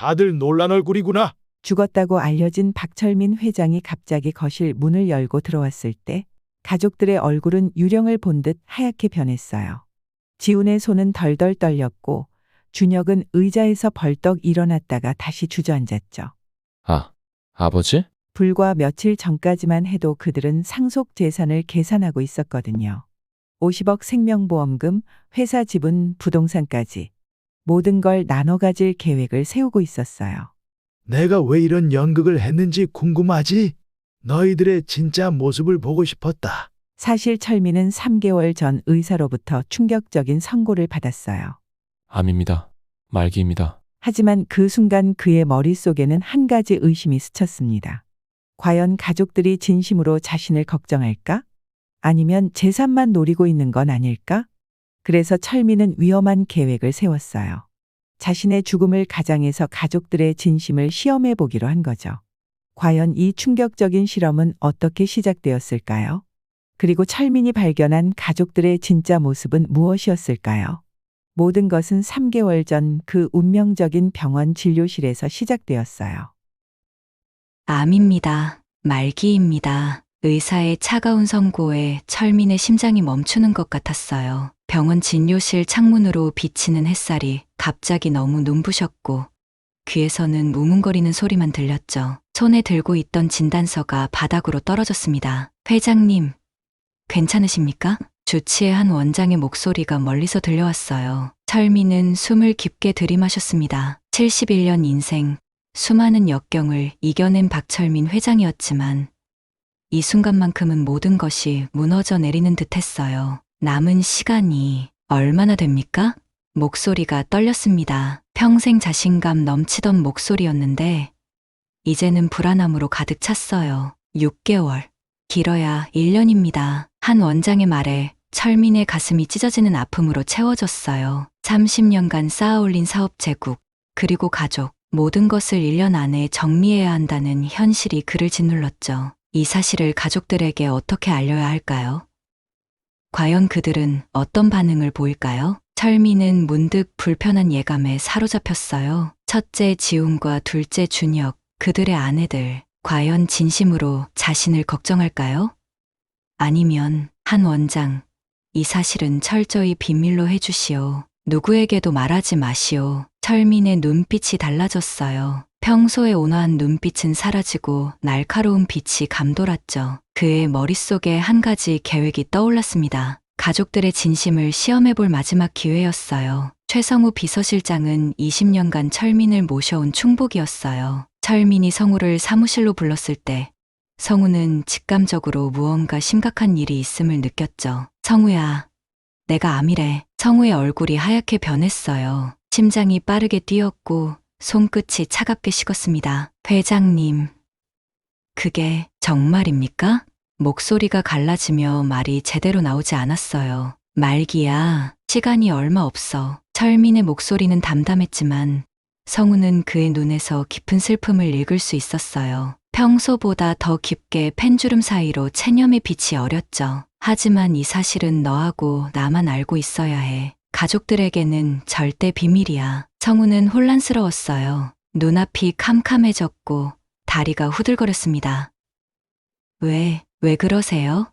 다들 놀란 얼굴이구나. 죽었다고 알려진 박철민 회장이 갑자기 거실 문을 열고 들어왔을 때 가족들의 얼굴은 유령을 본 듯 하얗게 변했어요. 지훈의 손은 덜덜 떨렸고 준혁은 의자에서 벌떡 일어났다가 다시 주저앉았죠. 아버지? 불과 며칠 전까지만 해도 그들은 상속 재산을 계산하고 있었거든요. 50억 생명보험금, 회사 지분, 부동산까지 모든 걸 나눠 가질 계획을 세우고 있었어요. 내가 왜 이런 연극을 했는지 궁금하지? 너희들의 진짜 모습을 보고 싶었다. 사실 철민은 3개월 전 의사로부터 충격적인 선고를 받았어요. 암입니다. 말기입니다. 하지만 그 순간 그의 머릿속에는 한 가지 의심이 스쳤습니다. 과연 가족들이 진심으로 자신을 걱정할까? 아니면 재산만 노리고 있는 건 아닐까? 그래서 철민은 위험한 계획을 세웠어요. 자신의 죽음을 가장해서 가족들의 진심을 시험해 보기로 한 거죠. 과연 이 충격적인 실험은 어떻게 시작되었을까요? 그리고 철민이 발견한 가족들의 진짜 모습은 무엇이었을까요? 모든 것은 3개월 전 그 운명적인 병원 진료실에서 시작되었어요. 암입니다. 말기입니다. 의사의 차가운 선고에 철민의 심장이 멈추는 것 같았어요. 병원 진료실 창문으로 비치는 햇살이 갑자기 너무 눈부셨고 귀에서는 우문거리는 소리만 들렸죠. 손에 들고 있던 진단서가 바닥으로 떨어졌습니다. 회장님, 괜찮으십니까? 주치의 한 원장의 목소리가 멀리서 들려왔어요. 철민은 숨을 깊게 들이마셨습니다. 71년 인생, 수많은 역경을 이겨낸 박철민 회장이었지만 이 순간만큼은 모든 것이 무너져 내리는 듯했어요. 남은 시간이 얼마나 됩니까? 목소리가 떨렸습니다. 평생 자신감 넘치던 목소리였는데 이제는 불안함으로 가득 찼어요. 6개월, 길어야 1년입니다. 한 원장의 말에 철민의 가슴이 찢어지는 아픔으로 채워졌어요. 30년간 쌓아올린 사업 제국, 그리고 가족, 모든 것을 1년 안에 정리해야 한다는 현실이 그를 짓눌렀죠. 이 사실을 가족들에게 어떻게 알려야 할까요? 과연 그들은 어떤 반응을 보일까요? 철민은 문득 불편한 예감에 사로잡혔어요. 첫째 지훈과 둘째 준혁, 그들의 아내들, 과연 진심으로 자신을 걱정할까요? 아니면 한 원장, 이 사실은 철저히 비밀로 해주시오. 누구에게도 말하지 마시오. 철민의 눈빛이 달라졌어요. 평소에 온화한 눈빛은 사라지고 날카로운 빛이 감돌았죠. 그의 머릿속에 한 가지 계획이 떠올랐습니다. 가족들의 진심을 시험해볼 마지막 기회였어요. 최성우 비서실장은 20년간 철민을 모셔온 충복이었어요. 철민이 성우를 사무실로 불렀을 때 성우는 직감적으로 무언가 심각한 일이 있음을 느꼈죠. 성우야, 내가 암이래. 성우의 얼굴이 하얗게 변했어요. 심장이 빠르게 뛰었고 손끝이 차갑게 식었습니다. 회장님, 그게 정말입니까? 목소리가 갈라지며 말이 제대로 나오지 않았어요. 말기야, 시간이 얼마 없어. 철민의 목소리는 담담했지만 성우는 그의 눈에서 깊은 슬픔을 읽을 수 있었어요. 평소보다 더 깊게 펜주름 사이로 체념의 빛이 어렸죠. 하지만 이 사실은 너하고 나만 알고 있어야 해. 가족들에게는 절대 비밀이야. 성우는 혼란스러웠어요. 눈앞이 캄캄해졌고 다리가 후들거렸습니다. 왜 그러세요?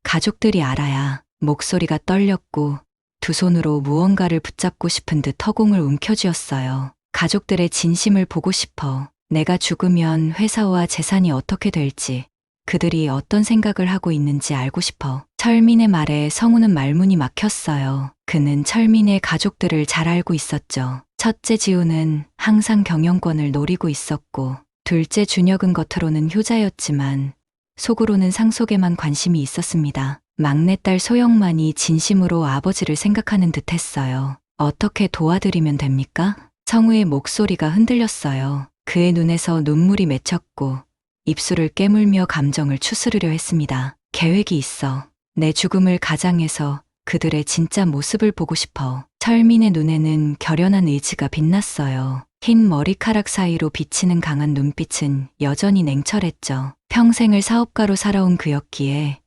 가족들이 알아야. 목소리가 떨렸고 두 손으로 무언가를 붙잡고 싶은 듯 허공을 움켜쥐었어요. 가족들의 진심을 보고 싶어. 내가 죽으면 회사와 재산이 어떻게 될지, 그들이 어떤 생각을 하고 있는지 알고 싶어. 철민의 말에 성우는 말문이 막혔어요. 그는 철민의 가족들을 잘 알고 있었죠. 첫째 지우는 항상 경영권을 노리고 있었고, 둘째 준혁은 겉으로는 효자였지만 속으로는 상속에만 관심이 있었습니다. 막내딸 소영만이 진심으로 아버지를 생각하는 듯했어요. 어떻게 도와드리면 됩니까? 성우의 목소리가 흔들렸어요. 그의 눈에서 눈물이 맺혔고 입술을 깨물며 감정을 추스르려 했습니다. 계획이 있어. 내 죽음을 가장해서 그들의 진짜 모습을 보고 싶어. 철민의 눈에는 결연한 의지가 빛났어요. 흰 머리카락 사이로 비치는 강한 눈빛은 여전히 냉철했죠. 평생을 사업가로 살아온 그였기에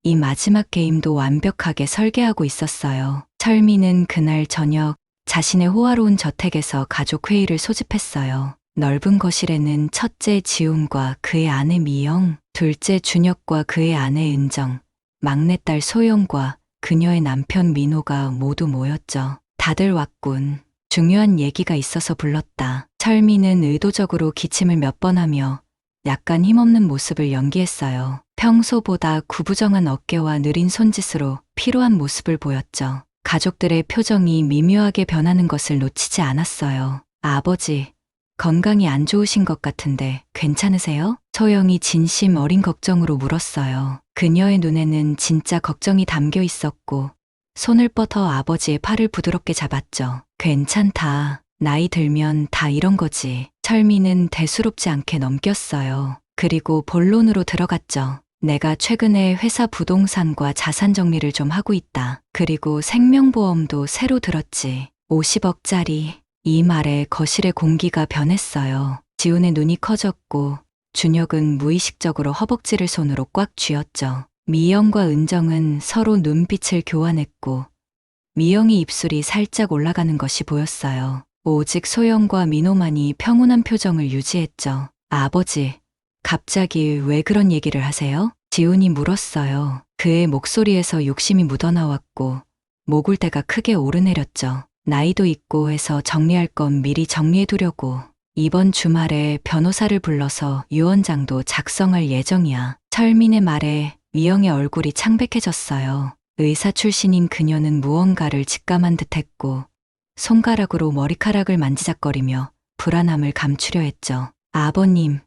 이 마지막 게임도 완벽하게 설계하고 있었어요. 철민은 그날 저녁 자신의 호화로운 저택에서 가족 회의를 소집했어요. 넓은 거실에는 첫째 지훈과 그의 아내 미영, 둘째 준혁과 그의 아내 은정, 막내딸 소영과 그녀의 남편 민호가 모두 모였죠. 다들 왔군. 중요한 얘기가 있어서 불렀다. 철미는 의도적으로 기침을 몇 번 하며 약간 힘없는 모습을 연기했어요. 평소보다 구부정한 어깨와 느린 손짓으로 피로한 모습을 보였죠. 가족들의 표정이 미묘하게 변하는 것을 놓치지 않았어요. 아버지, 건강이 안 좋으신 것 같은데 괜찮으세요? 소영이 진심 어린 걱정으로 물었어요. 그녀의 눈에는 진짜 걱정이 담겨 있었고 손을 뻗어 아버지의 팔을 부드럽게 잡았죠. 괜찮다. 나이 들면 다 이런 거지. 철미는 대수롭지 않게 넘겼어요. 그리고 본론으로 들어갔죠. 내가 최근에 회사 부동산과 자산 정리를 좀 하고 있다. 그리고 생명보험도 새로 들었지. 50억짜리. 이 말에 거실의 공기가 변했어요. 지훈의 눈이 커졌고 준혁은 무의식적으로 허벅지를 손으로 꽉 쥐었죠. 미영과 은정은 서로 눈빛을 교환했고 미영의 입술이 살짝 올라가는 것이 보였어요. 오직 소영과 민호만이 평온한 표정을 유지했죠. 아버지, 갑자기 왜 그런 얘기를 하세요? 지훈이 물었어요. 그의 목소리에서 욕심이 묻어나왔고 목울대가 크게 오르내렸죠. 나이도 있고 해서 정리할 건 미리 정리해두려고. 이번 주말에 변호사를 불러서 유언장도 작성할 예정이야. 철민의 말에 미영의 얼굴이 창백해졌어요. 의사 출신인 그녀는 무언가를 직감한 듯했고 손가락으로 머리카락을 만지작거리며 불안함을 감추려 했죠. 아버님,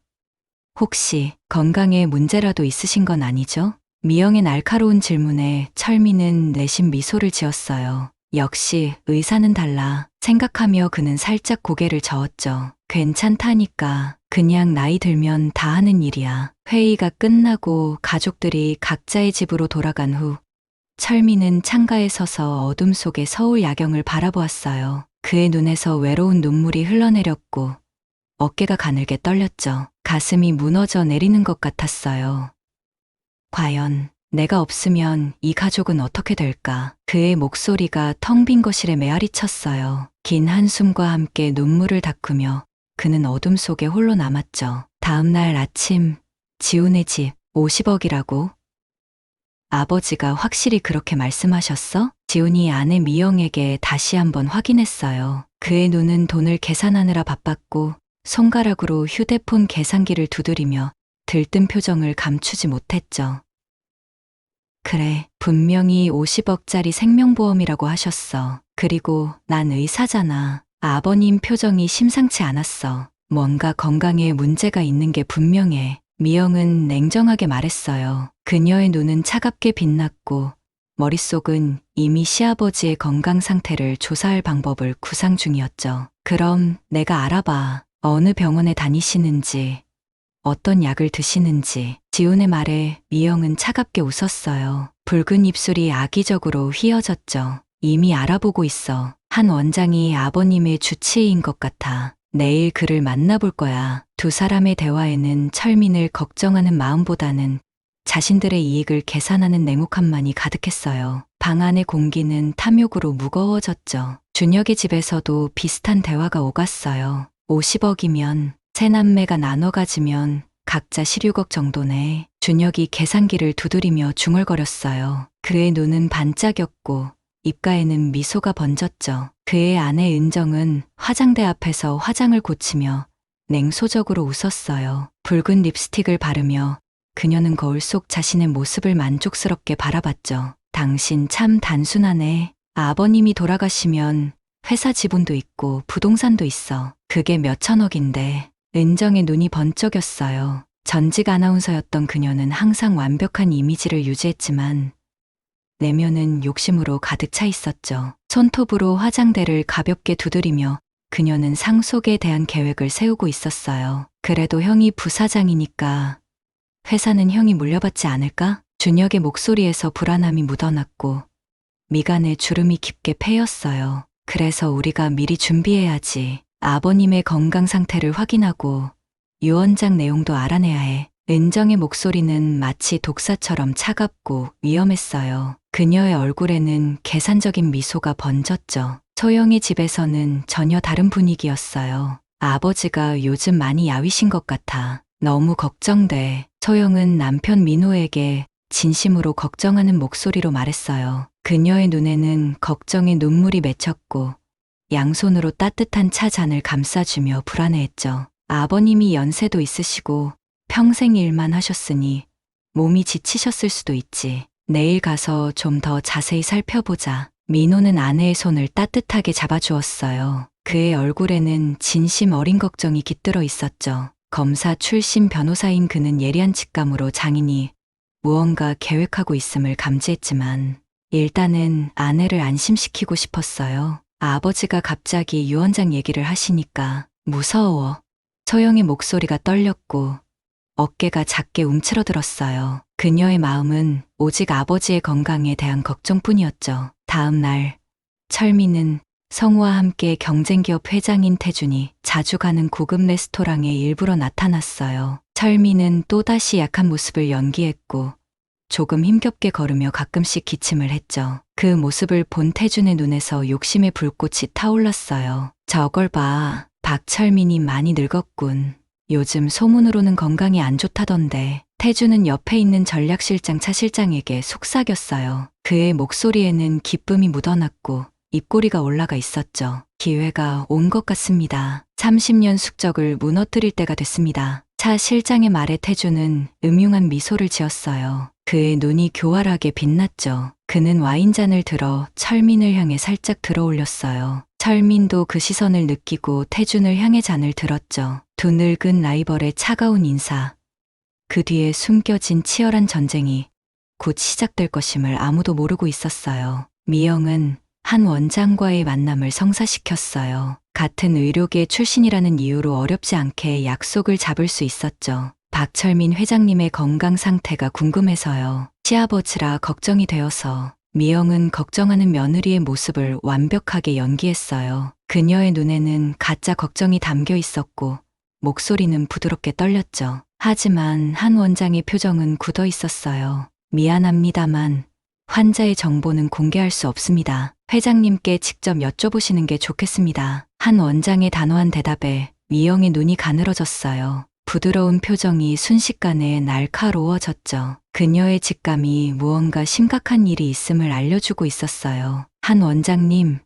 혹시 건강에 문제라도 있으신 건 아니죠? 미영의 날카로운 질문에 철민은 내심 미소를 지었어요. 역시 의사는 달라 생각하며 그는 살짝 고개를 저었죠. 괜찮다니까. 그냥 나이 들면 다 하는 일이야. 회의가 끝나고 가족들이 각자의 집으로 돌아간 후 철미는 창가에 서서 어둠 속의 서울 야경을 바라보았어요. 그의 눈에서 외로운 눈물이 흘러내렸고 어깨가 가늘게 떨렸죠. 가슴이 무너져 내리는 것 같았어요. 과연 내가 없으면 이 가족은 어떻게 될까? 그의 목소리가 텅 빈 거실에 메아리 쳤어요. 긴 한숨과 함께 눈물을 닦으며 그는 어둠 속에 홀로 남았죠. 다음 날 아침, 지훈의 집 50억이라고? 아버지가 확실히 그렇게 말씀하셨어? 지훈이 아내 미영에게 다시 한번 확인했어요. 그의 눈은 돈을 계산하느라 바빴고 손가락으로 휴대폰 계산기를 두드리며 들뜬 표정을 감추지 못했죠. 그래, 분명히 50억짜리 생명보험이라고 하셨어. 그리고 난 의사잖아. 아버님 표정이 심상치 않았어. 뭔가 건강에 문제가 있는 게 분명해. 미영은 냉정하게 말했어요. 그녀의 눈은 차갑게 빛났고 머릿속은 이미 시아버지의 건강 상태를 조사할 방법을 구상 중이었죠. 그럼 내가 알아봐. 어느 병원에 다니시는지, 어떤 약을 드시는지. 지훈의 말에 미영은 차갑게 웃었어요. 붉은 입술이 악의적으로 휘어졌죠. 이미 알아보고 있어. 한 원장이 아버님의 주치의인 것 같아. 내일 그를 만나볼 거야. 두 사람의 대화에는 철민을 걱정하는 마음보다는 자신들의 이익을 계산하는 냉혹함만이 가득했어요. 방 안의 공기는 탐욕으로 무거워졌죠. 준혁의 집에서도 비슷한 대화가 오갔어요. 50억이면 세 남매가 나눠 가지면 각자 16억 정도네. 준혁이 계산기를 두드리며 중얼거렸어요. 그의 눈은 반짝였고 입가에는 미소가 번졌죠. 그의 아내 은정은 화장대 앞에서 화장을 고치며 냉소적으로 웃었어요. 붉은 립스틱을 바르며 그녀는 거울 속 자신의 모습을 만족스럽게 바라봤죠. 당신 참 단순하네. 아버님이 돌아가시면 회사 지분도 있고 부동산도 있어. 그게 몇천억인데. 은정의 눈이 번쩍였어요. 전직 아나운서였던 그녀는 항상 완벽한 이미지를 유지했지만 내면은 욕심으로 가득 차 있었죠. 손톱으로 화장대를 가볍게 두드리며 그녀는 상속에 대한 계획을 세우고 있었어요. 그래도 형이 부사장이니까 회사는 형이 물려받지 않을까? 준혁의 목소리에서 불안함이 묻어났고 미간에 주름이 깊게 패였어요. 그래서 우리가 미리 준비해야지. 아버님의 건강 상태를 확인하고 유언장 내용도 알아내야 해. 은정의 목소리는 마치 독사처럼 차갑고 위험했어요. 그녀의 얼굴에는 계산적인 미소가 번졌죠. 소영의 집에서는 전혀 다른 분위기였어요. 아버지가 요즘 많이 야위신 것 같아 너무 걱정돼. 소영은 남편 민호에게 진심으로 걱정하는 목소리로 말했어요. 그녀의 눈에는 걱정의 눈물이 맺혔고 양손으로 따뜻한 차 잔을 감싸주며 불안해했죠. 아버님이 연세도 있으시고 평생 일만 하셨으니 몸이 지치셨을 수도 있지. 내일 가서 좀 더 자세히 살펴보자. 민호는 아내의 손을 따뜻하게 잡아주었어요. 그의 얼굴에는 진심 어린 걱정이 깃들어 있었죠. 검사 출신 변호사인 그는 예리한 직감으로 장인이 무언가 계획하고 있음을 감지했지만 일단은 아내를 안심시키고 싶었어요. 아버지가 갑자기 유언장 얘기를 하시니까 무서워. 소영의 목소리가 떨렸고 어깨가 작게 움츠러들었어요. 그녀의 마음은 오직 아버지의 건강에 대한 걱정뿐이었죠. 다음 날 철민은 성우와 함께 경쟁기업 회장인 태준이 자주 가는 고급 레스토랑에 일부러 나타났어요. 철민은 또다시 약한 모습을 연기했고 조금 힘겹게 걸으며 가끔씩 기침을 했죠. 그 모습을 본 태준의 눈에서 욕심의 불꽃이 타올랐어요. 저걸 봐. 박철민이 많이 늙었군. 요즘 소문으로는 건강이 안 좋다던데. 태준은 옆에 있는 전략실장 차실장에게 속삭였어요. 그의 목소리에는 기쁨이 묻어났고 입꼬리가 올라가 있었죠. 기회가 온 것 같습니다. 30년 숙적을 무너뜨릴 때가 됐습니다. 차 실장의 말에 태준은 음흉한 미소를 지었어요. 그의 눈이 교활하게 빛났죠. 그는 와인잔을 들어 철민을 향해 살짝 들어 올렸어요. 철민도 그 시선을 느끼고 태준을 향해 잔을 들었죠. 두 늙은 라이벌의 차가운 인사. 그 뒤에 숨겨진 치열한 전쟁이 곧 시작될 것임을 아무도 모르고 있었어요. 미영은 한 원장과의 만남을 성사시켰어요. 같은 의료계 출신이라는 이유로 어렵지 않게 약속을 잡을 수 있었죠. 박철민 회장님의 건강 상태가 궁금해서요. 시아버지라 걱정이 되어서 미영은 걱정하는 며느리의 모습을 완벽하게 연기했어요. 그녀의 눈에는 가짜 걱정이 담겨 있었고 목소리는 부드럽게 떨렸죠. 하지만 한 원장의 표정은 굳어 있었어요. 미안합니다만 환자의 정보는 공개할 수 없습니다. 회장님께 직접 여쭤보시는 게 좋겠습니다. 한 원장의 단호한 대답에 미영의 눈이 가늘어졌어요. 부드러운 표정이 순식간에 날카로워졌죠. 그녀의 직감이 무언가 심각한 일이 있음을 알려주고 있었어요. 한 원장님,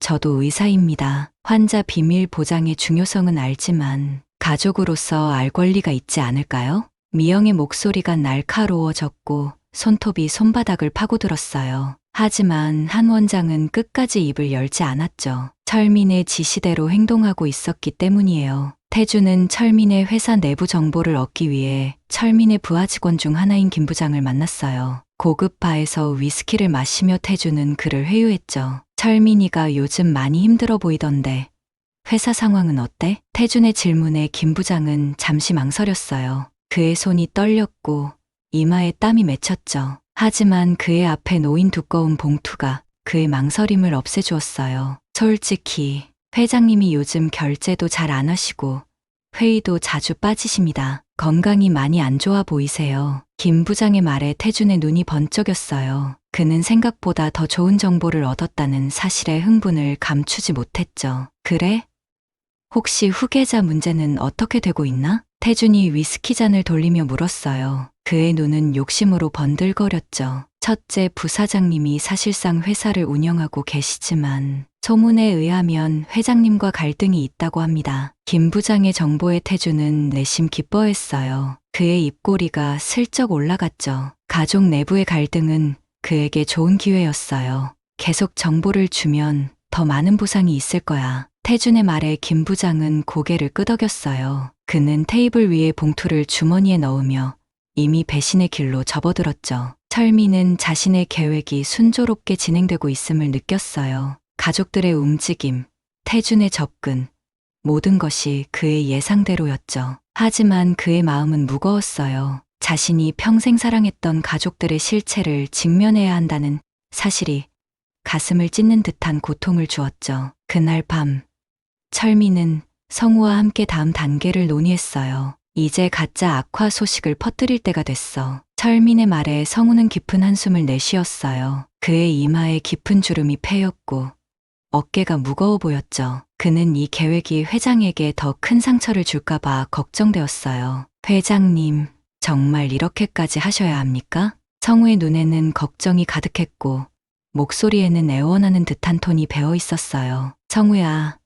저도 의사입니다. 환자 비밀 보장의 중요성은 알지만 가족으로서 알 권리가 있지 않을까요? 미영의 목소리가 날카로워졌고 손톱이 손바닥을 파고들었어요. 하지만 한 원장은 끝까지 입을 열지 않았죠. 철민의 지시대로 행동하고 있었기 때문이에요. 태준은 철민의 회사 내부 정보를 얻기 위해 철민의 부하 직원 중 하나인 김 부장을 만났어요. 고급 바에서 위스키를 마시며 태준은 그를 회유했죠. 철민이가 요즘 많이 힘들어 보이던데 회사 상황은 어때? 태준의 질문에 김 부장은 잠시 망설였어요. 그의 손이 떨렸고 이마에 땀이 맺혔죠. 하지만 그의 앞에 놓인 두꺼운 봉투가 그의 망설임을 없애주었어요. 솔직히 회장님이 요즘 결제도 잘 안 하시고 회의도 자주 빠지십니다. 건강이 많이 안 좋아 보이세요. 김 부장의 말에 태준의 눈이 번쩍였어요. 그는 생각보다 더 좋은 정보를 얻었다는 사실의 흥분을 감추지 못했죠. 그래? 혹시 후계자 문제는 어떻게 되고 있나? 태준이 위스키 잔을 돌리며 물었어요. 그의 눈은 욕심으로 번들거렸죠. 첫째 부사장님이 사실상 회사를 운영하고 계시지만 소문에 의하면 회장님과 갈등이 있다고 합니다. 김 부장의 정보에 태준은 내심 기뻐했어요. 그의 입꼬리가 슬쩍 올라갔죠. 가족 내부의 갈등은 그에게 좋은 기회였어요. 계속 정보를 주면 더 많은 보상이 있을 거야. 태준의 말에 김 부장은 고개를 끄덕였어요. 그는 테이블 위에 봉투를 주머니에 넣으며 이미 배신의 길로 접어들었죠. 철민은 자신의 계획이 순조롭게 진행되고 있음을 느꼈어요. 가족들의 움직임, 태준의 접근, 모든 것이 그의 예상대로였죠. 하지만 그의 마음은 무거웠어요. 자신이 평생 사랑했던 가족들의 실체를 직면해야 한다는 사실이 가슴을 찢는 듯한 고통을 주었죠. 그날 밤, 철민은 성우와 함께 다음 단계를 논의했어요. 이제 가짜 악화 소식을 퍼뜨릴 때가 됐어. 철민의 말에 성우는 깊은 한숨을 내쉬었어요. 그의 이마에 깊은 주름이 패였고 어깨가 무거워 보였죠. 그는 이 계획이 회장에게 더 큰 상처를 줄까봐 걱정되었어요. 회장님, 정말 이렇게까지 하셔야 합니까? 성우의 눈에는 걱정이 가득했고 목소리에는 애원하는 듯한 톤이 배어 있었어요. 성우야,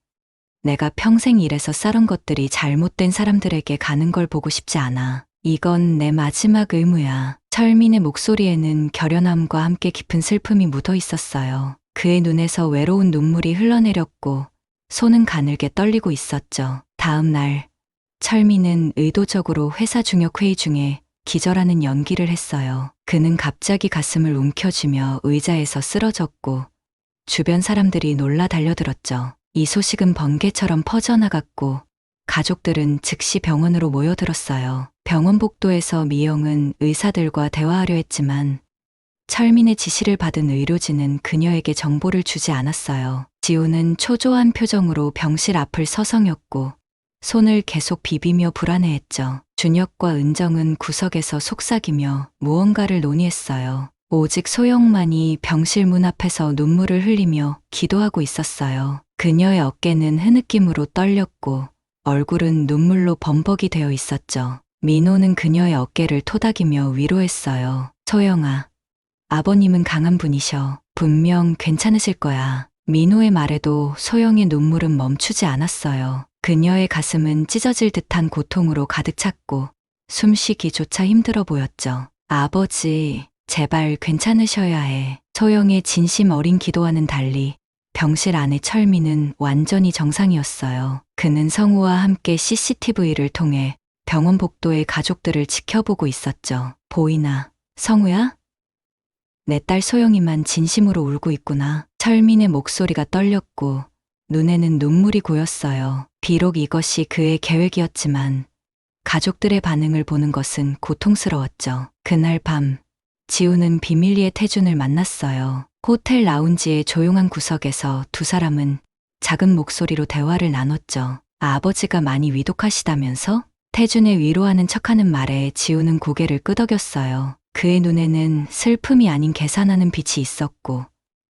내가 평생 일해서 쌓은 것들이 잘못된 사람들에게 가는 걸 보고 싶지 않아. 이건 내 마지막 의무야. 철민의 목소리에는 결연함과 함께 깊은 슬픔이 묻어 있었어요. 그의 눈에서 외로운 눈물이 흘러내렸고 손은 가늘게 떨리고 있었죠. 다음 날, 철민은 의도적으로 회사 중역 회의 중에 기절하는 연기를 했어요. 그는 갑자기 가슴을 움켜쥐며 의자에서 쓰러졌고 주변 사람들이 놀라 달려들었죠. 이 소식은 번개처럼 퍼져나갔고 가족들은 즉시 병원으로 모여들었어요. 병원 복도에서 미영은 의사들과 대화하려 했지만 철민의 지시를 받은 의료진은 그녀에게 정보를 주지 않았어요. 지우는 초조한 표정으로 병실 앞을 서성였고 손을 계속 비비며 불안해했죠. 준혁과 은정은 구석에서 속삭이며 무언가를 논의했어요. 오직 소영만이 병실 문 앞에서 눈물을 흘리며 기도하고 있었어요. 그녀의 어깨는 흐느낌으로 떨렸고 얼굴은 눈물로 범벅이 되어 있었죠. 민호는 그녀의 어깨를 토닥이며 위로했어요. 소영아, 아버님은 강한 분이셔. 분명 괜찮으실 거야. 민호의 말에도 소영의 눈물은 멈추지 않았어요. 그녀의 가슴은 찢어질 듯한 고통으로 가득 찼고 숨쉬기조차 힘들어 보였죠. 아버지, 제발 괜찮으셔야 해. 소영의 진심 어린 기도와는 달리 병실 안의 철민은 완전히 정상이었어요. 그는 성우와 함께 CCTV를 통해 병원 복도의 가족들을 지켜보고 있었죠. 보이나, 성우야? 내 딸 소영이만 진심으로 울고 있구나. 철민의 목소리가 떨렸고 눈에는 눈물이 고였어요. 비록 이것이 그의 계획이었지만 가족들의 반응을 보는 것은 고통스러웠죠. 그날 밤, 지우는 비밀리에 태준을 만났어요. 호텔 라운지의 조용한 구석에서 두 사람은 작은 목소리로 대화를 나눴죠. 아버지가 많이 위독하시다면서? 태준의 위로하는 척하는 말에 지우는 고개를 끄덕였어요. 그의 눈에는 슬픔이 아닌 계산하는 빛이 있었고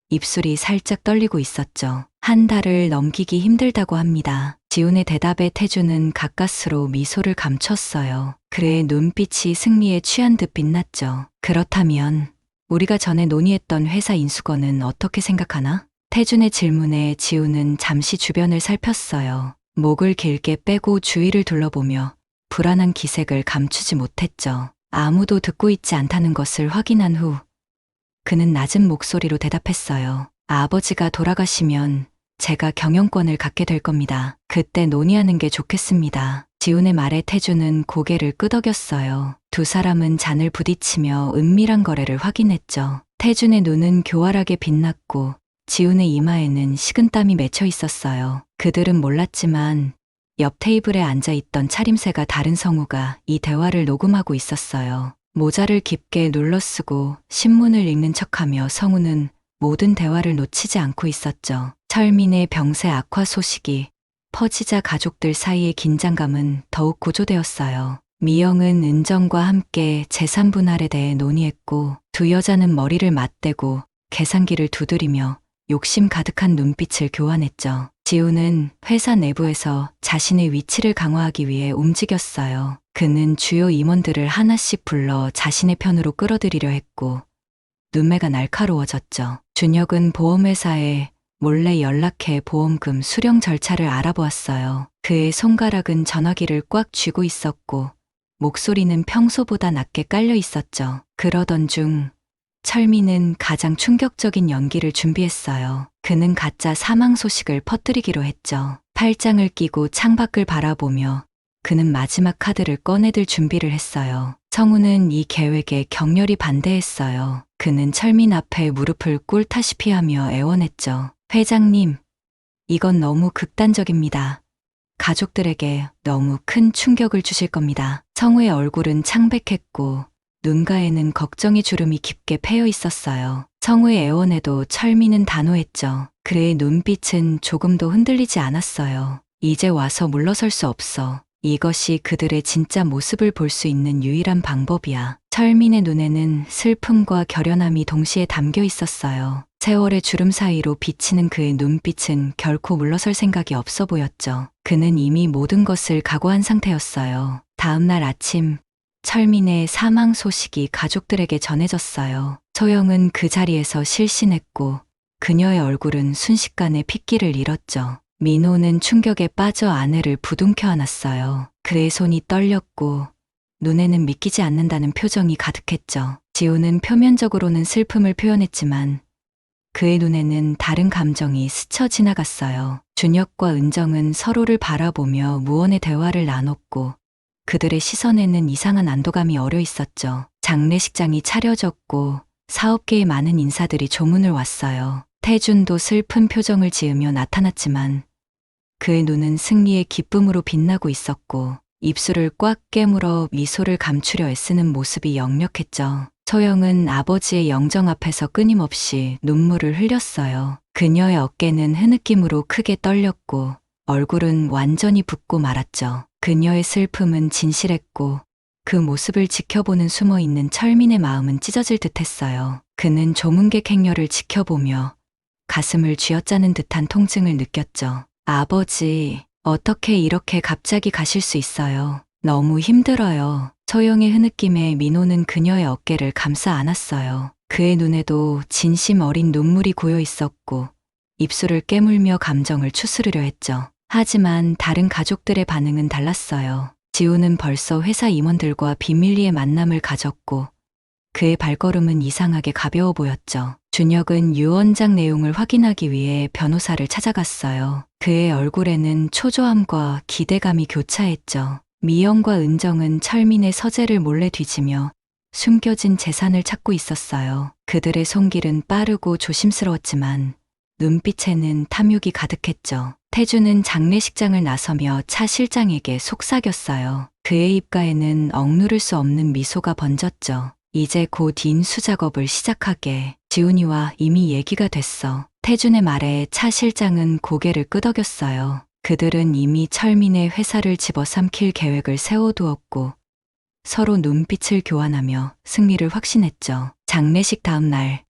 입술이 살짝 떨리고 있었죠. 한 달을 넘기기 힘들다고 합니다. 지훈의 대답에 태준은 가까스로 미소를 감췄어요. 그의 눈빛이 승리에 취한 듯 빛났죠. 그렇다면 우리가 전에 논의했던 회사 인수거는 어떻게 생각하나? 태준의 질문에 지훈은 잠시 주변을 살폈어요. 목을 길게 빼고 주위를 둘러보며 불안한 기색을 감추지 못했죠. 아무도 듣고 있지 않다는 것을 확인한 후 그는 낮은 목소리로 대답했어요. 아버지가 돌아가시면 제가 경영권을 갖게 될 겁니다. 그때 논의하는 게 좋겠습니다. 지훈의 말에 태준은 고개를 끄덕였어요. 두 사람은 잔을 부딪히며 은밀한 거래를 확인했죠. 태준의 눈은 교활하게 빛났고 지훈의 이마에는 식은땀이 맺혀 있었어요. 그들은 몰랐지만 옆 테이블에 앉아있던 차림새가 다른 성우가 이 대화를 녹음하고 있었어요. 모자를 깊게 눌러쓰고 신문을 읽는 척하며 성우는 모든 대화를 놓치지 않고 있었죠. 철민의 병세 악화 소식이 퍼지자 가족들 사이의 긴장감은 더욱 고조되었어요. 미영은 은정과 함께 재산 분할에 대해 논의했고 두 여자는 머리를 맞대고 계산기를 두드리며 욕심 가득한 눈빛을 교환했죠. 지우는 회사 내부에서 자신의 위치를 강화하기 위해 움직였어요. 그는 주요 임원들을 하나씩 불러 자신의 편으로 끌어들이려 했고 눈매가 날카로워졌죠. 준혁은 보험회사에 몰래 연락해 보험금 수령 절차를 알아보았어요. 그의 손가락은 전화기를 꽉 쥐고 있었고 목소리는 평소보다 낮게 깔려 있었죠. 그러던 중 철민은 가장 충격적인 연기를 준비했어요. 그는 가짜 사망 소식을 퍼뜨리기로 했죠. 팔짱을 끼고 창밖을 바라보며 그는 마지막 카드를 꺼내들 준비를 했어요. 성우는 이 계획에 격렬히 반대했어요. 그는 철민 앞에 무릎을 꿇다시피 하며 애원했죠. 회장님, 이건 너무 극단적입니다. 가족들에게 너무 큰 충격을 주실 겁니다. 성우의 얼굴은 창백했고 눈가에는 걱정의 주름이 깊게 패여 있었어요. 성우의 애원에도 철민은 단호했죠. 그의 눈빛은 조금도 흔들리지 않았어요. 이제 와서 물러설 수 없어. 이것이 그들의 진짜 모습을 볼 수 있는 유일한 방법이야. 철민의 눈에는 슬픔과 결연함이 동시에 담겨 있었어요. 세월의 주름 사이로 비치는 그의 눈빛은 결코 물러설 생각이 없어 보였죠. 그는 이미 모든 것을 각오한 상태였어요. 다음 날 아침, 철민의 사망 소식이 가족들에게 전해졌어요. 소영은 그 자리에서 실신했고 그녀의 얼굴은 순식간에 핏기를 잃었죠. 민호는 충격에 빠져 아내를 부둥켜 안았어요. 그의 손이 떨렸고 눈에는 믿기지 않는다는 표정이 가득했죠. 지우는 표면적으로는 슬픔을 표현했지만 그의 눈에는 다른 감정이 스쳐 지나갔어요. 준혁과 은정은 서로를 바라보며 무언의 대화를 나눴고 그들의 시선에는 이상한 안도감이 어려 있었죠. 장례식장이 차려졌고 사업계의 많은 인사들이 조문을 왔어요. 태준도 슬픈 표정을 지으며 나타났지만 그의 눈은 승리의 기쁨으로 빛나고 있었고 입술을 꽉 깨물어 미소를 감추려 애쓰는 모습이 역력했죠. 소영은 아버지의 영정 앞에서 끊임없이 눈물을 흘렸어요. 그녀의 어깨는 흐느낌으로 크게 떨렸고 얼굴은 완전히 붓고 말았죠. 그녀의 슬픔은 진실했고 그 모습을 지켜보는 숨어있는 철민의 마음은 찢어질 듯했어요. 그는 조문객 행렬을 지켜보며 가슴을 쥐어짜는 듯한 통증을 느꼈죠. 아버지, 어떻게 이렇게 갑자기 가실 수 있어요? 너무 힘들어요. 소영의 흐느낌에 민호는 그녀의 어깨를 감싸 안았어요. 그의 눈에도 진심 어린 눈물이 고여 있었고 입술을 깨물며 감정을 추스르려 했죠. 하지만 다른 가족들의 반응은 달랐어요. 지우는 벌써 회사 임원들과 비밀리에 만남을 가졌고 그의 발걸음은 이상하게 가벼워 보였죠. 준혁은 유언장 내용을 확인하기 위해 변호사를 찾아갔어요. 그의 얼굴에는 초조함과 기대감이 교차했죠. 미영과 은정은 철민의 서재를 몰래 뒤지며 숨겨진 재산을 찾고 있었어요. 그들의 손길은 빠르고 조심스러웠지만 눈빛에는 탐욕이 가득했죠. 태주는 장례식장을 나서며 차 실장에게 속삭였어요. 그의 입가에는 억누를 수 없는 미소가 번졌죠. 이제 곧 인수 작업을 시작하게. 지훈이와 이미 얘기가 됐어. 태준의 말에 차 실장은 고개를 끄덕였어요. 그들은 이미 철민의 회사를 집어삼킬 계획을 세워두었고 서로 눈빛을 교환하며 승리를 확신했죠. 장례식 다음 날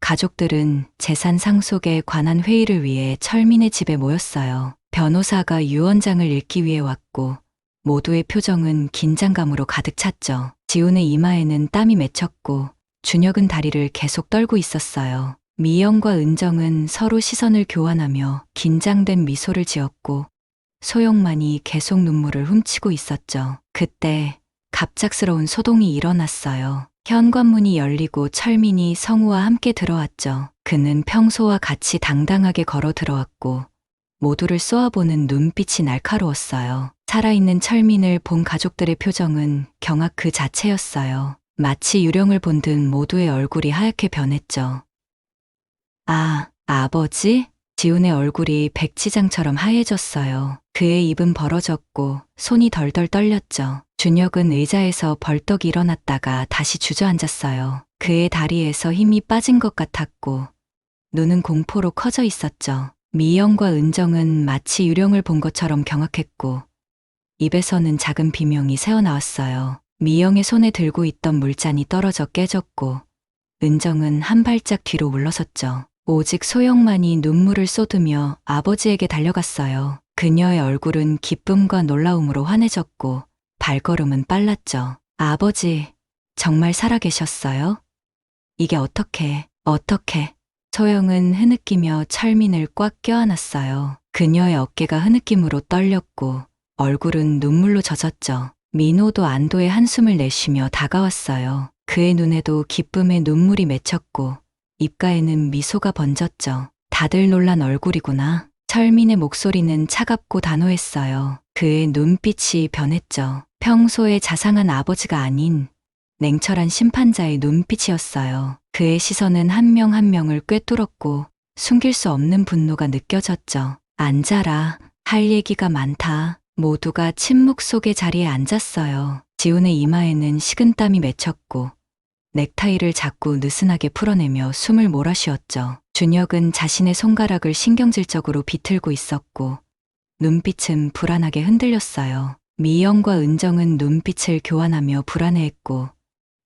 가족들은 재산 상속에 관한 회의를 위해 철민의 집에 모였어요. 변호사가 유언장을 읽기 위해 왔고 모두의 표정은 긴장감으로 가득 찼죠. 지훈의 이마에는 땀이 맺혔고 준혁은 다리를 계속 떨고 있었어요. 미영과 은정은 서로 시선을 교환하며 긴장된 미소를 지었고 소영만이 계속 눈물을 훔치고 있었죠. 그때 갑작스러운 소동이 일어났어요. 현관문이 열리고 철민이 성우와 함께 들어왔죠. 그는 평소와 같이 당당하게 걸어 들어왔고 모두를 쏘아보는 눈빛이 날카로웠어요. 살아있는 철민을 본 가족들의 표정은 경악 그 자체였어요. 마치 유령을 본 듯 모두의 얼굴이 하얗게 변했죠. 아, 아버지? 지훈의 얼굴이 백지장처럼 하얘졌어요. 그의 입은 벌어졌고 손이 덜덜 떨렸죠. 준혁은 의자에서 벌떡 일어났다가 다시 주저앉았어요. 그의 다리에서 힘이 빠진 것 같았고 눈은 공포로 커져 있었죠. 미영과 은정은 마치 유령을 본 것처럼 경악했고 입에서는 작은 비명이 새어나왔어요. 미영의 손에 들고 있던 물잔이 떨어져 깨졌고 은정은 한 발짝 뒤로 물러섰죠. 오직 소영만이 눈물을 쏟으며 아버지에게 달려갔어요. 그녀의 얼굴은 기쁨과 놀라움으로 환해졌고 발걸음은 빨랐죠. 아버지, 정말 살아계셨어요? 이게 어떻게. 소영은 흐느끼며 철민을 꽉 껴안았어요. 그녀의 어깨가 흐느낌으로 떨렸고 얼굴은 눈물로 젖었죠. 민호도 안도의 한숨을 내쉬며 다가왔어요. 그의 눈에도 기쁨의 눈물이 맺혔고 입가에는 미소가 번졌죠. 다들 놀란 얼굴이구나. 철민의 목소리는 차갑고 단호했어요. 그의 눈빛이 변했죠. 평소에 자상한 아버지가 아닌 냉철한 심판자의 눈빛이었어요. 그의 시선은 한 명 한 명을 꿰뚫었고 숨길 수 없는 분노가 느껴졌죠. 앉아라. 할 얘기가 많다. 모두가 침묵 속의 자리에 앉았어요. 지훈의 이마에는 식은땀이 맺혔고 넥타이를 자꾸 느슨하게 풀어내며 숨을 몰아쉬었죠. 준혁은 자신의 손가락을 신경질적으로 비틀고 있었고 눈빛은 불안하게 흔들렸어요. 미영과 은정은 눈빛을 교환하며 불안해했고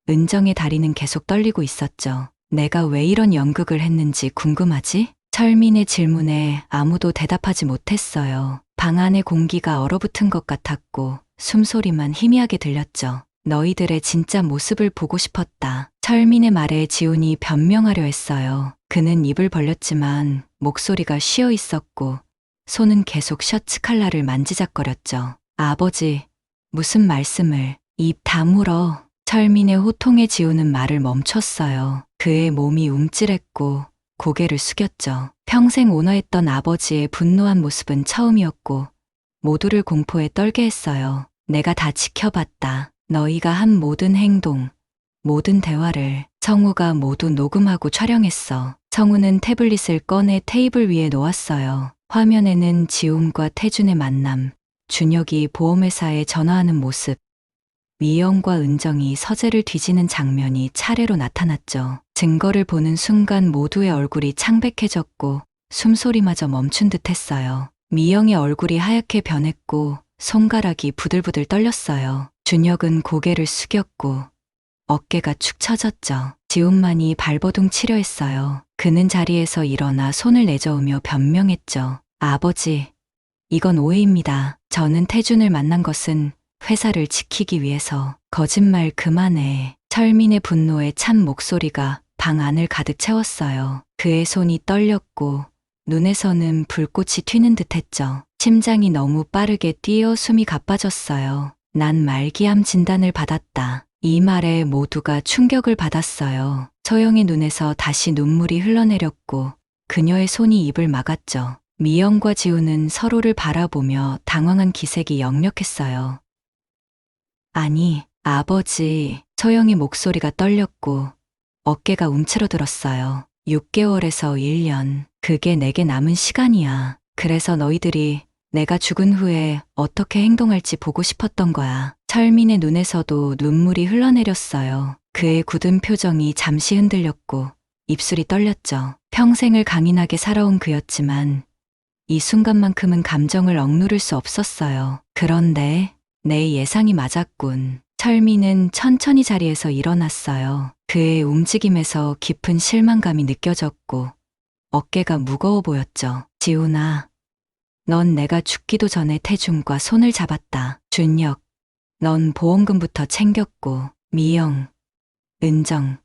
은정의 다리는 계속 떨리고 있었죠. 내가 왜 이런 연극을 했는지 궁금하지? 철민의 질문에 아무도 대답하지 못했어요. 방 안의 공기가 얼어붙은 것 같았고 숨소리만 희미하게 들렸죠. 너희들의 진짜 모습을 보고 싶었다. 철민의 말에 지훈이 변명하려 했어요. 그는 입을 벌렸지만 목소리가 쉬어 있었고 손은 계속 셔츠 칼라를 만지작거렸죠. 아버지, 무슨 말씀을? 입 다물어. 철민의 호통에 지우는 말을 멈췄어요. 그의 몸이 움찔했고 고개를 숙였죠. 평생 온화했던 아버지의 분노한 모습은 처음이었고 모두를 공포에 떨게 했어요. 내가 다 지켜봤다. 너희가 한 모든 행동, 모든 대화를 성우가 모두 녹음하고 촬영했어. 성우는 태블릿을 꺼내 테이블 위에 놓았어요. 화면에는 지훈과 태준의 만남, 준혁이 보험회사에 전화하는 모습, 미영과 은정이 서재를 뒤지는 장면이 차례로 나타났죠. 증거를 보는 순간 모두의 얼굴이 창백해졌고 숨소리마저 멈춘 듯 했어요. 미영의 얼굴이 하얗게 변했고 손가락이 부들부들 떨렸어요. 준혁은 고개를 숙였고 어깨가 축 처졌죠. 지훈만이 발버둥 치려 했어요. 그는 자리에서 일어나 손을 내저으며 변명했죠. 아버지, 이건 오해입니다. 저는 태준을 만난 것은 회사를 지키기 위해서. 거짓말 그만해. 철민의 분노에 찬 목소리가 방 안을 가득 채웠어요. 그의 손이 떨렸고 눈에서는 불꽃이 튀는 듯했죠. 심장이 너무 빠르게 뛰어 숨이 가빠졌어요. 난 말기암 진단을 받았다. 이 말에 모두가 충격을 받았어요. 소영의 눈에서 다시 눈물이 흘러내렸고 그녀의 손이 입을 막았죠. 미영과 지훈은 서로를 바라보며 당황한 기색이 역력했어요. 아니, 아버지. 소영의 목소리가 떨렸고 어깨가 움츠러들었어요. 6개월에서 1년. 그게 내게 남은 시간이야. 그래서 너희들이 내가 죽은 후에 어떻게 행동할지 보고 싶었던 거야. 철민의 눈에서도 눈물이 흘러내렸어요. 그의 굳은 표정이 잠시 흔들렸고 입술이 떨렸죠. 평생을 강인하게 살아온 그였지만 이 순간만큼은 감정을 억누를 수 없었어요. 그런데 내 예상이 맞았군. 철민은 천천히 자리에서 일어났어요. 그의 움직임에서 깊은 실망감이 느껴졌고 어깨가 무거워 보였죠. 지훈아, 넌 내가 죽기도 전에 태준과 손을 잡았다. 준혁, 넌 보험금부터 챙겼고 미영, 은정,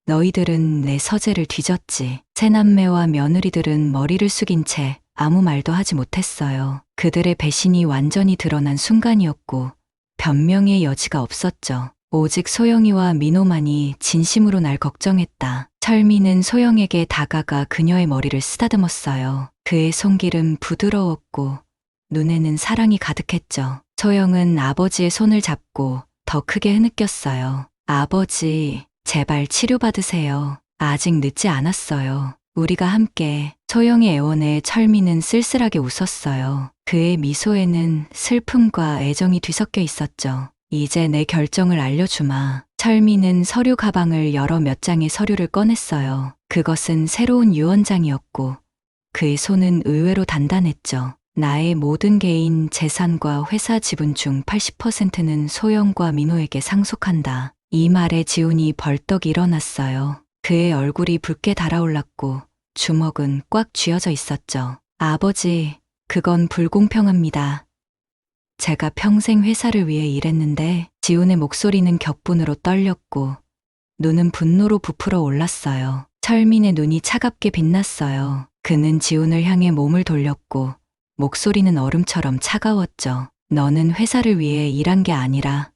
너희들은 내 서재를 뒤졌지. 새남매와 며느리들은 머리를 숙인 채 아무 말도 하지 못했어요. 그들의 배신이 완전히 드러난 순간이었고 변명의 여지가 없었죠. 오직 소영이와 민호만이 진심으로 날 걱정했다. 철민은 소영에게 다가가 그녀의 머리를 쓰다듬었어요. 그의 손길은 부드러웠고 눈에는 사랑이 가득했죠. 소영은 아버지의 손을 잡고 더 크게 흐느꼈어요. 아버지, 제발 치료받으세요. 아직 늦지 않았어요. 우리가 함께. 소영의 애원에 철민은 쓸쓸하게 웃었어요. 그의 미소에는 슬픔과 애정이 뒤섞여 있었죠. 이제 내 결정을 알려주마. 철민은 서류 가방을 열어 몇 장의 서류를 꺼냈어요. 그것은 새로운 유언장이었고 그의 손은 의외로 단단했죠. 나의 모든 개인 재산과 회사 지분 중 80%는 소영과 민호에게 상속한다. 이 말에 지훈이 벌떡 일어났어요. 그의 얼굴이 붉게 달아올랐고 주먹은 꽉 쥐어져 있었죠. 아버지, 그건 불공평합니다. 제가 평생 회사를 위해 일했는데. 지훈의 목소리는 격분으로 떨렸고 눈은 분노로 부풀어 올랐어요. 철민의 눈이 차갑게 빛났어요. 그는 지훈을 향해 몸을 돌렸고 목소리는 얼음처럼 차가웠죠. 너는 회사를 위해 일한 게 아니라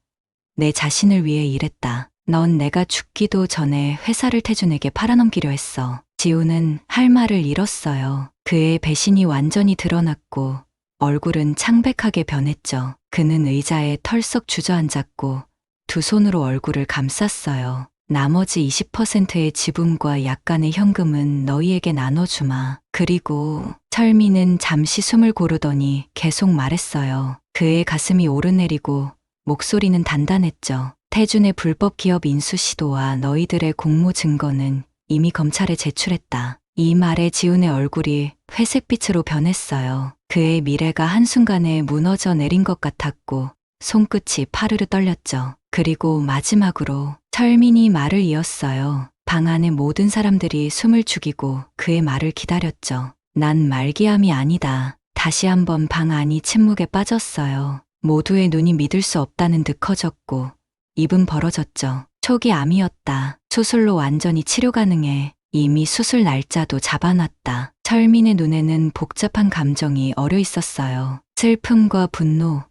내 자신을 위해 일했다. 넌 내가 죽기도 전에 회사를 태준에게 팔아넘기려 했어. 지훈은 할 말을 잃었어요. 그의 배신이 완전히 드러났고 얼굴은 창백하게 변했죠. 그는 의자에 털썩 주저앉았고 두 손으로 얼굴을 감쌌어요. 나머지 20%의 지분과 약간의 현금은 너희에게 나눠주마. 그리고 철민은 잠시 숨을 고르더니 계속 말했어요. 그의 가슴이 오르내리고 목소리는 단단했죠. 태준의 불법 기업 인수 시도와 너희들의 공모 증거는 이미 검찰에 제출했다. 이 말에 지훈의 얼굴이 회색빛으로 변했어요. 그의 미래가 한순간에 무너져 내린 것 같았고 손끝이 파르르 떨렸죠. 그리고 마지막으로 철민이 말을 이었어요. 방 안의 모든 사람들이 숨을 죽이고 그의 말을 기다렸죠. 난 말기암이 아니다. 다시 한번 방 안이 침묵에 빠졌어요. 모두의 눈이 믿을 수 없다는 듯 커졌고 입은 벌어졌죠. 초기 암이었다. 수술로 완전히 치료 가능해. 이미 수술 날짜도 잡아놨다. 철민의 눈에는 복잡한 감정이 어려 있었어요. 슬픔과 분노,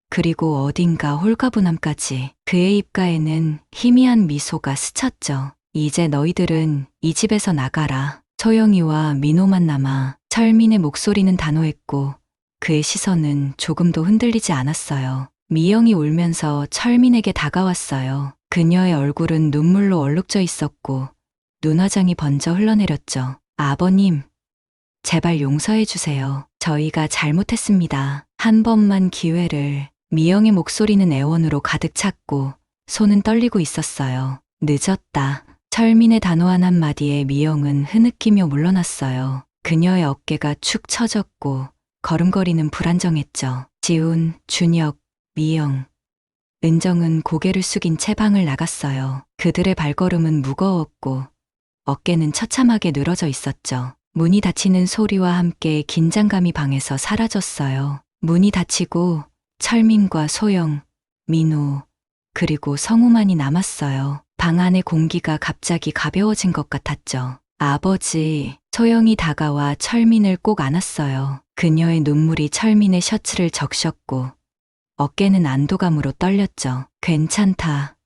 그리고 어딘가 홀가분함까지. 그의 입가에는 희미한 미소가 스쳤죠. 이제 너희들은 이 집에서 나가라. 소영이와 민호만 남아. 철민의 목소리는 단호했고 그의 시선은 조금도 흔들리지 않았어요. 미영이 울면서 철민에게 다가왔어요. 그녀의 얼굴은 눈물로 얼룩져 있었고 눈화장이 번져 흘러내렸죠. 아버님, 제발 용서해 주세요. 저희가 잘못했습니다. 한 번만 기회를. 미영의 목소리는 애원으로 가득 찼고 손은 떨리고 있었어요. 늦었다. 철민의 단호한 한마디에 미영은 흐느끼며 물러났어요. 그녀의 어깨가 축 처졌고 걸음걸이는 불안정했죠. 지훈, 준혁, 미영, 은정은 고개를 숙인 채 방을 나갔어요. 그들의 발걸음은 무거웠고 어깨는 처참하게 늘어져 있었죠. 문이 닫히는 소리와 함께 긴장감이 방에서 사라졌어요. 문이 닫히고 철민과 소영, 민호, 그리고 성우만이 남았어요. 방 안의 공기가 갑자기 가벼워진 것 같았죠. 아버지, 소영이 다가와 철민을 꼭 안았어요. 그녀의 눈물이 철민의 셔츠를 적셨고 어깨는 안도감으로 떨렸죠. 괜찮다.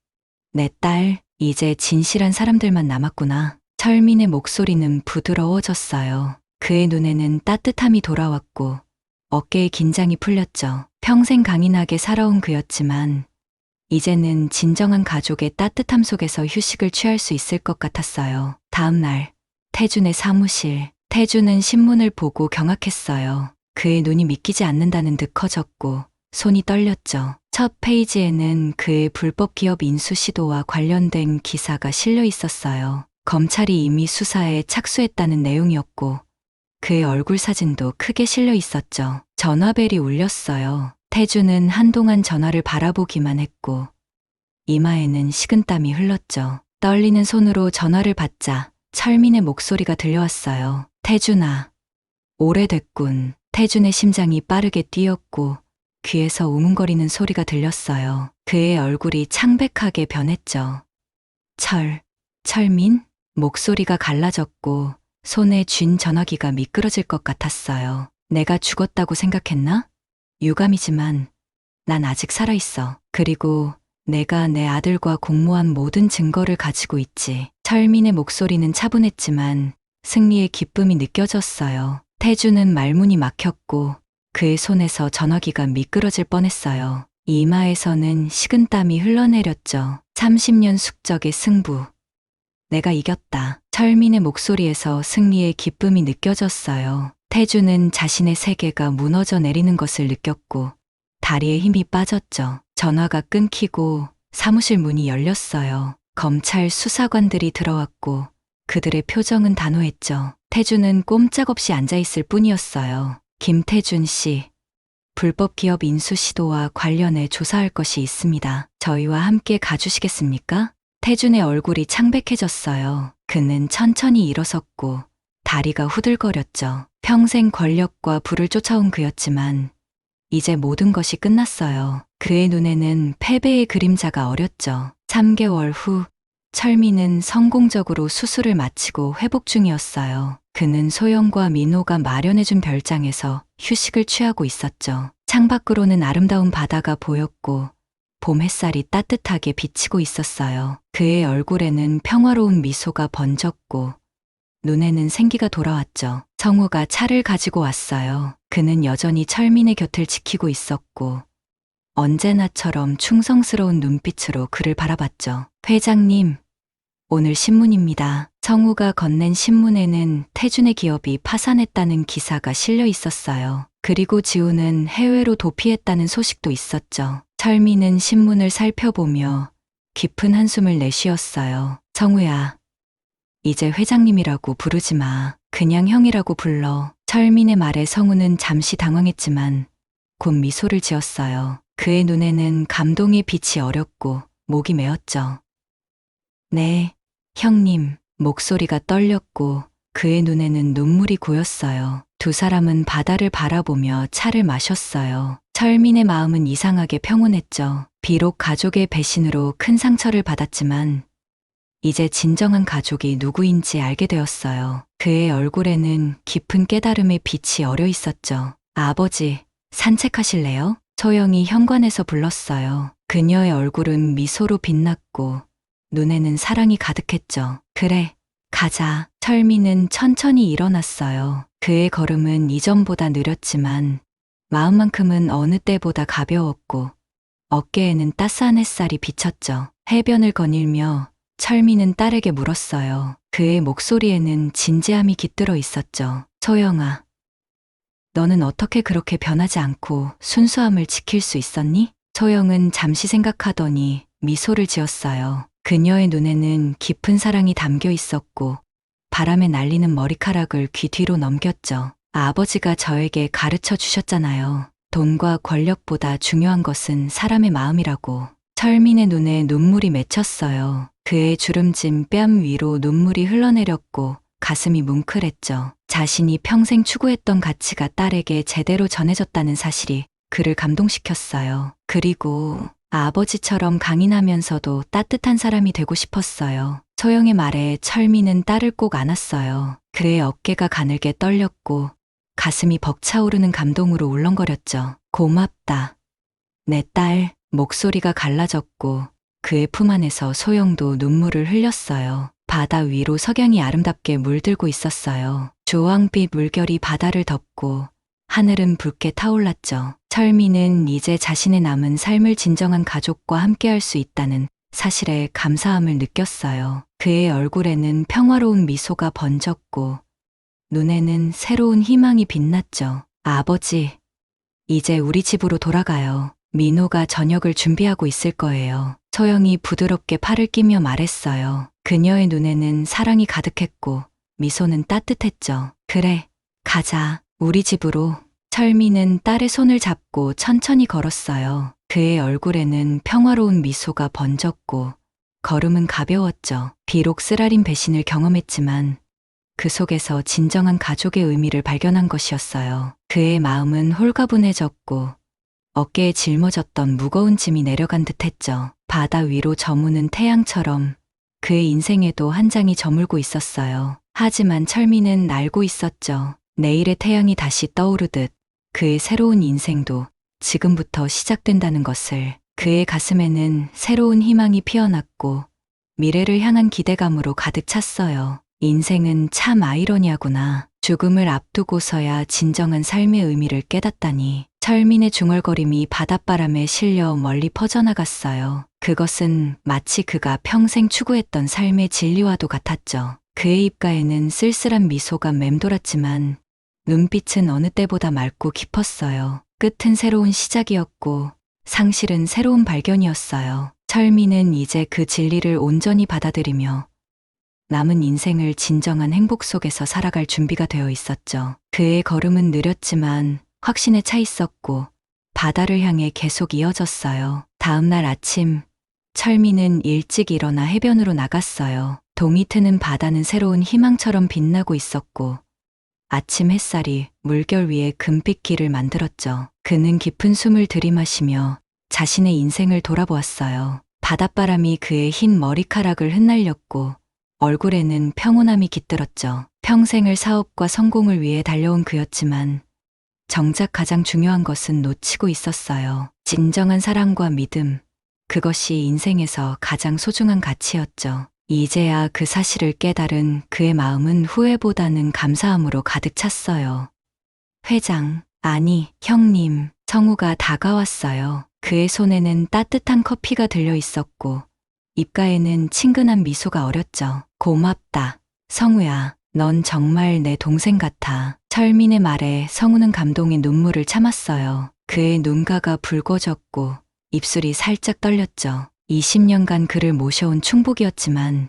내 딸, 이제 진실한 사람들만 남았구나. 철민의 목소리는 부드러워졌어요. 그의 눈에는 따뜻함이 돌아왔고 어깨의 긴장이 풀렸죠. 평생 강인하게 살아온 그였지만 이제는 진정한 가족의 따뜻함 속에서 휴식을 취할 수 있을 것 같았어요. 다음 날, 태준의 사무실. 태준은 신문을 보고 경악했어요. 그의 눈이 믿기지 않는다는 듯 커졌고 손이 떨렸죠. 첫 페이지에는 그의 불법 기업 인수 시도와 관련된 기사가 실려 있었어요. 검찰이 이미 수사에 착수했다는 내용이었고 그의 얼굴 사진도 크게 실려 있었죠. 전화벨이 울렸어요. 태준은 한동안 전화를 바라보기만 했고 이마에는 식은땀이 흘렀죠. 떨리는 손으로 전화를 받자 철민의 목소리가 들려왔어요. 태준아, 오래됐군. 태준의 심장이 빠르게 뛰었고 귀에서 우문거리는 소리가 들렸어요. 그의 얼굴이 창백하게 변했죠. 철민? 목소리가 갈라졌고 손에 쥔 전화기가 미끄러질 것 같았어요. 내가 죽었다고 생각했나? 유감이지만 난 아직 살아있어. 그리고 내가 내 아들과 공모한 모든 증거를 가지고 있지. 철민의 목소리는 차분했지만 승리의 기쁨이 느껴졌어요. 태주는 말문이 막혔고 그의 손에서 전화기가 미끄러질 뻔했어요. 이마에서는 식은땀이 흘러내렸죠. 30년 숙적의 승부. 내가 이겼다. 철민의 목소리에서 승리의 기쁨이 느껴졌어요. 태주는 자신의 세계가 무너져 내리는 것을 느꼈고 다리에 힘이 빠졌죠. 전화가 끊기고 사무실 문이 열렸어요. 검찰 수사관들이 들어왔고 그들의 표정은 단호했죠. 태주는 꼼짝없이 앉아있을 뿐이었어요. 김태준 씨, 불법 기업 인수 시도와 관련해 조사할 것이 있습니다. 저희와 함께 가주시겠습니까? 태준의 얼굴이 창백해졌어요. 그는 천천히 일어섰고 다리가 후들거렸죠. 평생 권력과 부를 쫓아온 그였지만 이제 모든 것이 끝났어요. 그의 눈에는 패배의 그림자가 어렸죠. 3개월 후 철민은 성공적으로 수술을 마치고 회복 중이었어요. 그는 소영과 민호가 마련해준 별장에서 휴식을 취하고 있었죠. 창밖으로는 아름다운 바다가 보였고 봄 햇살이 따뜻하게 비치고 있었어요. 그의 얼굴에는 평화로운 미소가 번졌고 눈에는 생기가 돌아왔죠. 성우가 차를 가지고 왔어요. 그는 여전히 철민의 곁을 지키고 있었고 언제나처럼 충성스러운 눈빛으로 그를 바라봤죠. 회장님, 오늘 신문입니다. 성우가 건넨 신문에는 태준의 기업이 파산했다는 기사가 실려 있었어요. 그리고 지우는 해외로 도피했다는 소식도 있었죠. 철민은 신문을 살펴보며 깊은 한숨을 내쉬었어요. 성우야, 이제 회장님이라고 부르지 마. 그냥 형이라고 불러. 철민의 말에 성우는 잠시 당황했지만 곧 미소를 지었어요. 그의 눈에는 감동의 빛이 어렸고 목이 메었죠. 네, 형님, 목소리가 떨렸고 그의 눈에는 눈물이 고였어요. 두 사람은 바다를 바라보며 차를 마셨어요. 철민의 마음은 이상하게 평온했죠. 비록 가족의 배신으로 큰 상처를 받았지만 이제 진정한 가족이 누구인지 알게 되었어요. 그의 얼굴에는 깊은 깨달음의 빛이 어려 있었죠. 아버지, 산책하실래요? 소영이 현관에서 불렀어요. 그녀의 얼굴은 미소로 빛났고 눈에는 사랑이 가득했죠. 그래, 가자. 철민은 천천히 일어났어요. 그의 걸음은 이전보다 느렸지만 마음만큼은 어느 때보다 가벼웠고 어깨에는 따스한 햇살이 비쳤죠. 해변을 거닐며 철민은 딸에게 물었어요. 그의 목소리에는 진지함이 깃들어 있었죠. 소영아, 너는 어떻게 그렇게 변하지 않고 순수함을 지킬 수 있었니? 소영은 잠시 생각하더니 미소를 지었어요. 그녀의 눈에는 깊은 사랑이 담겨 있었고 바람에 날리는 머리카락을 귀 뒤로 넘겼죠. 아버지가 저에게 가르쳐 주셨잖아요. 돈과 권력보다 중요한 것은 사람의 마음이라고. 철민의 눈에 눈물이 맺혔어요. 그의 주름진 뺨 위로 눈물이 흘러내렸고 가슴이 뭉클했죠. 자신이 평생 추구했던 가치가 딸에게 제대로 전해졌다는 사실이 그를 감동시켰어요. 그리고 아버지처럼 강인하면서도 따뜻한 사람이 되고 싶었어요. 소영의 말에 철민은 딸을 꼭 안았어요. 그의 어깨가 가늘게 떨렸고 가슴이 벅차오르는 감동으로 울렁거렸죠. 고맙다. 내 딸. 목소리가 갈라졌고 그의 품 안에서 소영도 눈물을 흘렸어요. 바다 위로 석양이 아름답게 물들고 있었어요. 주황빛 물결이 바다를 덮고 하늘은 붉게 타올랐죠. 철민은 이제 자신의 남은 삶을 진정한 가족과 함께할 수 있다는 사실에 감사함을 느꼈어요. 그의 얼굴에는 평화로운 미소가 번졌고 눈에는 새로운 희망이 빛났죠. 아버지, 이제 우리 집으로 돌아가요. 민호가 저녁을 준비하고 있을 거예요. 소영이 부드럽게 팔을 끼며 말했어요. 그녀의 눈에는 사랑이 가득했고 미소는 따뜻했죠. 그래, 가자. 우리 집으로. 철민은 딸의 손을 잡고 천천히 걸었어요. 그의 얼굴에는 평화로운 미소가 번졌고 걸음은 가벼웠죠. 비록 쓰라린 배신을 경험했지만 그 속에서 진정한 가족의 의미를 발견한 것이었어요. 그의 마음은 홀가분해졌고 어깨에 짊어졌던 무거운 짐이 내려간 듯했죠. 바다 위로 저무는 태양처럼 그의 인생에도 한 장이 저물고 있었어요. 하지만 철민은 알고 있었죠. 내일의 태양이 다시 떠오르듯 그의 새로운 인생도 지금부터 시작된다는 것을. 그의 가슴에는 새로운 희망이 피어났고 미래를 향한 기대감으로 가득 찼어요. 인생은 참 아이러니하구나. 죽음을 앞두고서야 진정한 삶의 의미를 깨닫다니. 철민의 중얼거림이 바닷바람에 실려 멀리 퍼져나갔어요. 그것은 마치 그가 평생 추구했던 삶의 진리와도 같았죠. 그의 입가에는 쓸쓸한 미소가 맴돌았지만 눈빛은 어느 때보다 맑고 깊었어요. 끝은 새로운 시작이었고 상실은 새로운 발견이었어요. 철민은 이제 그 진리를 온전히 받아들이며 남은 인생을 진정한 행복 속에서 살아갈 준비가 되어 있었죠. 그의 걸음은 느렸지만 확신에 차 있었고 바다를 향해 계속 이어졌어요. 다음 날 아침, 철민은 일찍 일어나 해변으로 나갔어요. 동이 트는 바다는 새로운 희망처럼 빛나고 있었고 아침 햇살이 물결 위에 금빛 길을 만들었죠. 그는 깊은 숨을 들이마시며 자신의 인생을 돌아보았어요. 바닷바람이 그의 흰 머리카락을 흩날렸고 얼굴에는 평온함이 깃들었죠. 평생을 사업과 성공을 위해 달려온 그였지만 정작 가장 중요한 것은 놓치고 있었어요. 진정한 사랑과 믿음, 그것이 인생에서 가장 소중한 가치였죠. 이제야 그 사실을 깨달은 그의 마음은 후회보다는 감사함으로 가득 찼어요. 회장, 아니, 형님, 성우가 다가왔어요. 그의 손에는 따뜻한 커피가 들려 있었고 입가에는 친근한 미소가 어렸죠. 고맙다, 성우야. 넌 정말 내 동생 같아. 철민의 말에 성우는 감동의 눈물을 참았어요. 그의 눈가가 붉어졌고 입술이 살짝 떨렸죠. 20년간 그를 모셔온 충복이었지만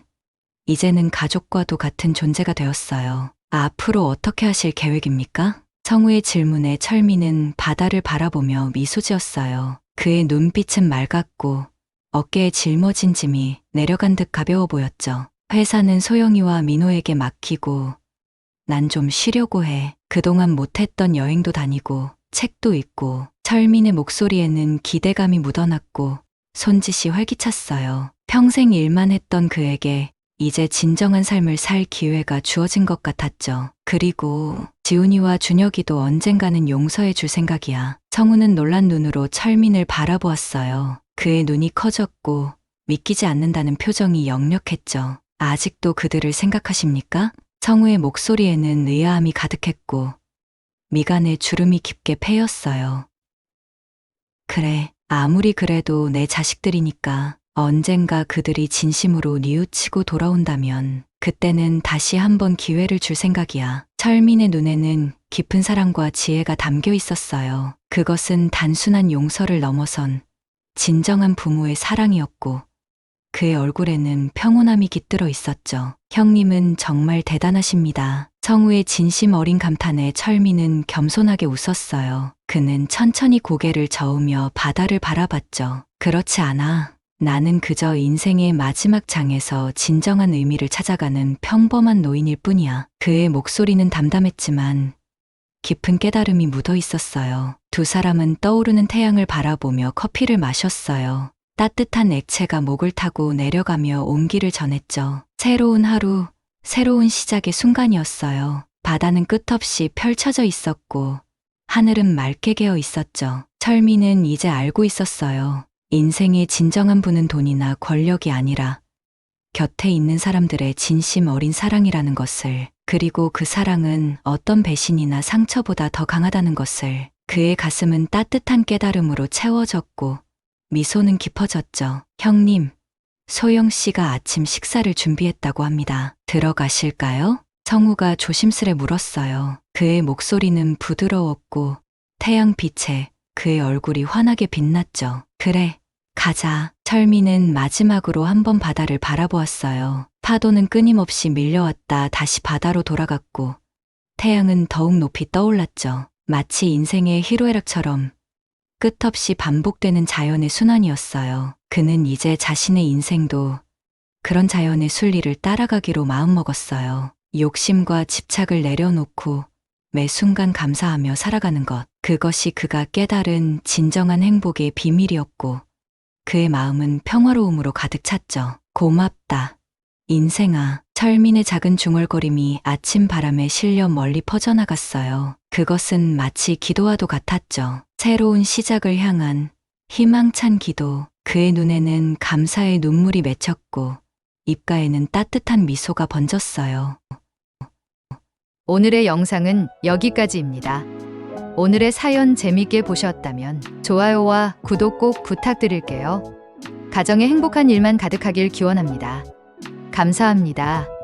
이제는 가족과도 같은 존재가 되었어요. 앞으로 어떻게 하실 계획입니까? 성우의 질문에 철민은 바다를 바라보며 미소 지었어요. 그의 눈빛은 맑았고 어깨에 짊어진 짐이 내려간 듯 가벼워 보였죠. 회사는 소영이와 민호에게 맡기고 난 좀 쉬려고 해. 그동안 못했던 여행도 다니고 책도 읽고. 철민의 목소리에는 기대감이 묻어났고 손짓이 활기찼어요. 평생 일만 했던 그에게 이제 진정한 삶을 살 기회가 주어진 것 같았죠. 그리고 지훈이와 준혁이도 언젠가는 용서해 줄 생각이야. 성우는 놀란 눈으로 철민을 바라보았어요. 그의 눈이 커졌고 믿기지 않는다는 표정이 역력했죠. 아직도 그들을 생각하십니까? 성우의 목소리에는 의아함이 가득했고 미간에 주름이 깊게 패였어요. 그래, 아무리 그래도 내 자식들이니까 언젠가 그들이 진심으로 뉘우치고 돌아온다면 그때는 다시 한번 기회를 줄 생각이야. 철민의 눈에는 깊은 사랑과 지혜가 담겨 있었어요. 그것은 단순한 용서를 넘어선 진정한 부모의 사랑이었고 그의 얼굴에는 평온함이 깃들어 있었죠. 형님은 정말 대단하십니다. 성우의 진심 어린 감탄에 철민은 겸손하게 웃었어요. 그는 천천히 고개를 저으며 바다를 바라봤죠. 그렇지 않아. 나는 그저 인생의 마지막 장에서 진정한 의미를 찾아가는 평범한 노인일 뿐이야. 그의 목소리는 담담했지만 깊은 깨달음이 묻어 있었어요. 두 사람은 떠오르는 태양을 바라보며 커피를 마셨어요. 따뜻한 액체가 목을 타고 내려가며 온기를 전했죠. 새로운 하루, 새로운 시작의 순간이었어요. 바다는 끝없이 펼쳐져 있었고 하늘은 맑게 개어 있었죠. 철민은 이제 알고 있었어요. 인생의 진정한 부는 돈이나 권력이 아니라 곁에 있는 사람들의 진심 어린 사랑이라는 것을, 그리고 그 사랑은 어떤 배신이나 상처보다 더 강하다는 것을. 그의 가슴은 따뜻한 깨달음으로 채워졌고 미소는 깊어졌죠. 형님, 소영 씨가 아침 식사를 준비했다고 합니다. 들어가실까요? 성우가 조심스레 물었어요. 그의 목소리는 부드러웠고 태양빛에 그의 얼굴이 환하게 빛났죠. 그래, 가자. 철민은 마지막으로 한번 바다를 바라보았어요. 파도는 끊임없이 밀려왔다 다시 바다로 돌아갔고 태양은 더욱 높이 떠올랐죠. 마치 인생의 희로애락처럼 끝없이 반복되는 자연의 순환이었어요. 그는 이제 자신의 인생도 그런 자연의 순리를 따라가기로 마음먹었어요. 욕심과 집착을 내려놓고 매 순간 감사하며 살아가는 것. 그것이 그가 깨달은 진정한 행복의 비밀이었고 그의 마음은 평화로움으로 가득 찼죠. 고맙다, 인생아. 철민의 작은 중얼거림이 아침 바람에 실려 멀리 퍼져나갔어요. 그것은 마치 기도와도 같았죠. 새로운 시작을 향한 희망찬 기도. 그의 눈에는 감사의 눈물이 맺혔고 입가에는 따뜻한 미소가 번졌어요. 오늘의 영상은 여기까지입니다. 오늘의 사연 재밌게 보셨다면 좋아요와 구독 꼭 부탁드릴게요. 가정에 행복한 일만 가득하길 기원합니다. 감사합니다.